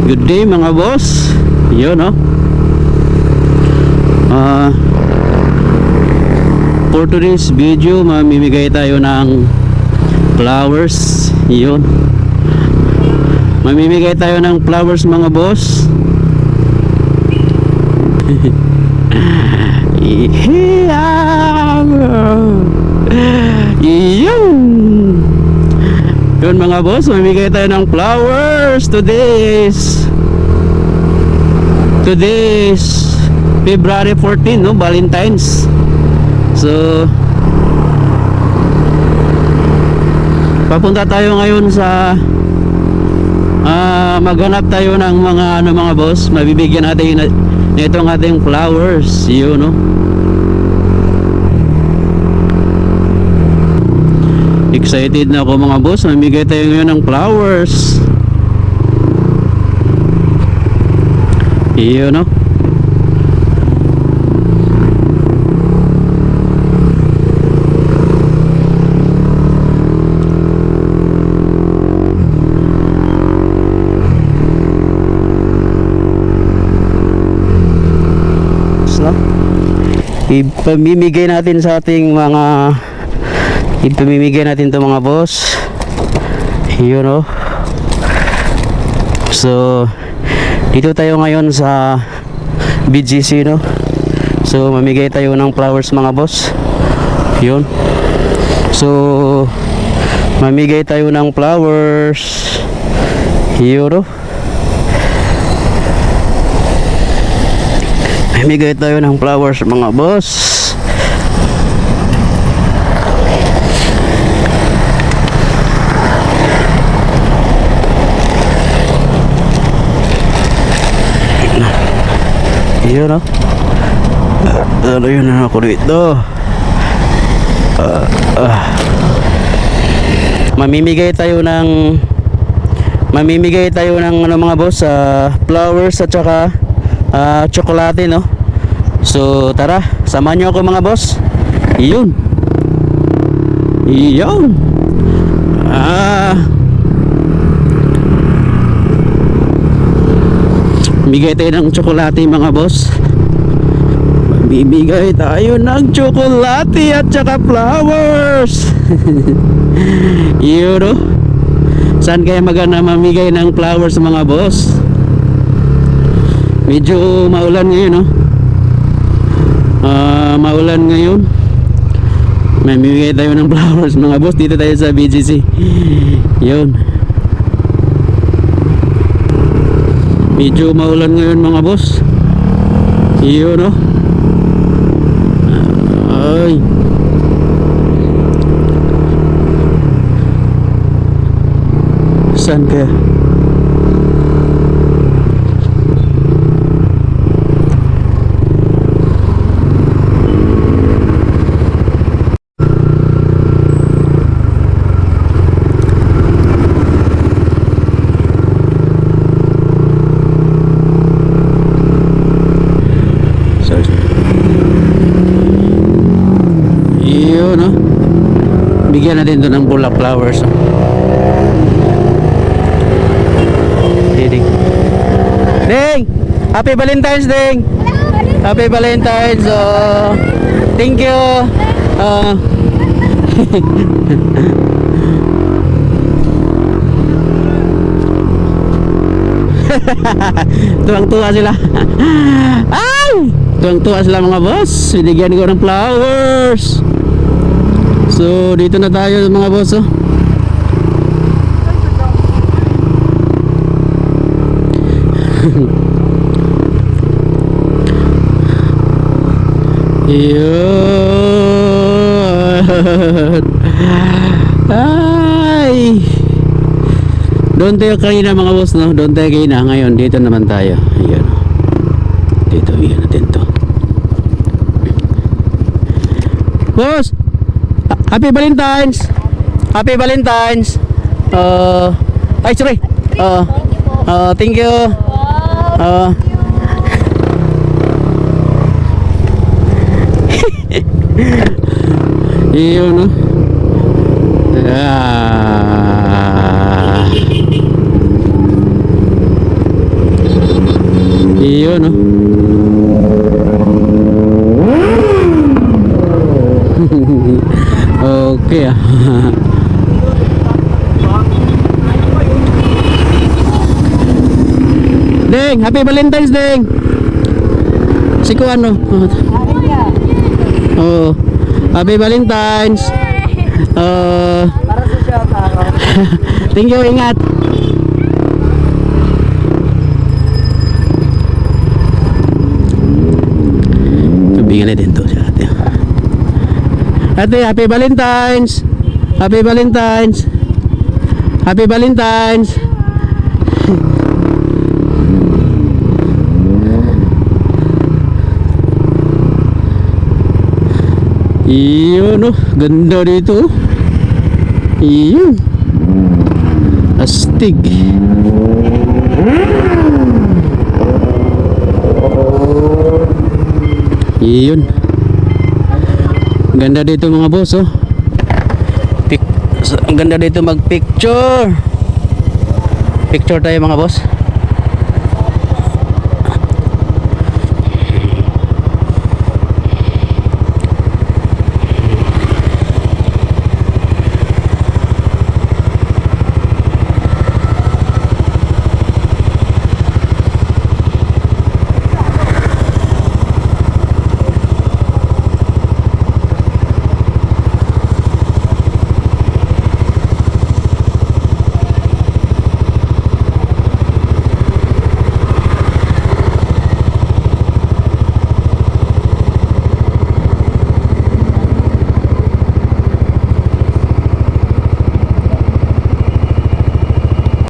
Good day mga boss. Yun no. For today's video, mamimigay tayo ng flowers. Yun. Mamimigay tayo ng flowers mga boss. Yun. Yun mga boss, mamimigay tayo ng flowers. Today's February 14, no? Valentine's. So papunta tayo ngayon sa maghanap tayo ng mga boss. Mabibigyan natin itong ating flowers, yun no. Excited na ako mga boss. Mamigay tayo ngayon ng flowers, yun no. Ipamimigay natin sa ating ipamimigay natin to mga boss, yun know. So dito tayo ngayon sa BGC no. So mamigay tayo ng flowers mga boss, yun. So mamigay tayo ng flowers, yun know. Mamigay tayo ng flowers mga boss. Yun no. Ano yun na ako dito. Mamimigay tayo ng ano mga boss, flowers at saka tsokolate no. So tara, samahan nyo ako mga boss. Yun. Bigay tayo ng tsokolate mga boss. Bibigay tayo ng tsokolate at saka flowers. Yun no. Saan kaya magana mamigay ng flowers mga boss? Medyo maulan ngayon no. Maulan ngayon. Mamimigay tayo ng flowers mga boss. Dito tayo sa BGC. Yun. Medyo maulan ngayon mga boss. Yun no. Ay. Saan kaya? Yun no. Bigyan natin ito ng bulak flowers no? Ding Happy Valentine's Ding. Happy Valentine's. Thank you. Tuwang-tuwa sila. Ay! Tuwang-tuwa sila mga boss. Binigyan ko ng flowers. So dito na tayo mga boss oh. Yun. Ay. Doon tayo kanina mga boss no. Doon tayo kanina. Ngayon dito naman tayo. Ayan. Dito yan natin to. Boss, Happy Valentine's. Happy Valentine's. Ay sorry. Thank you. Iyon no. Iyon, no? Okay, ah. Ding, happy Valentine's, Ding. Si ko ano? Oh, happy Valentine's. Para sa shout out. Thank you, ingat. Tubingan na din to si ate. Ate, happy Valentine's. Happy Valentine's. Happy Valentine's. Iyon, oh, ganda dito. Iyon. Astig. Iyon. Ganda dito mga boss, oh. Ang ganda dito mag-picture. Picture tayo mga boss.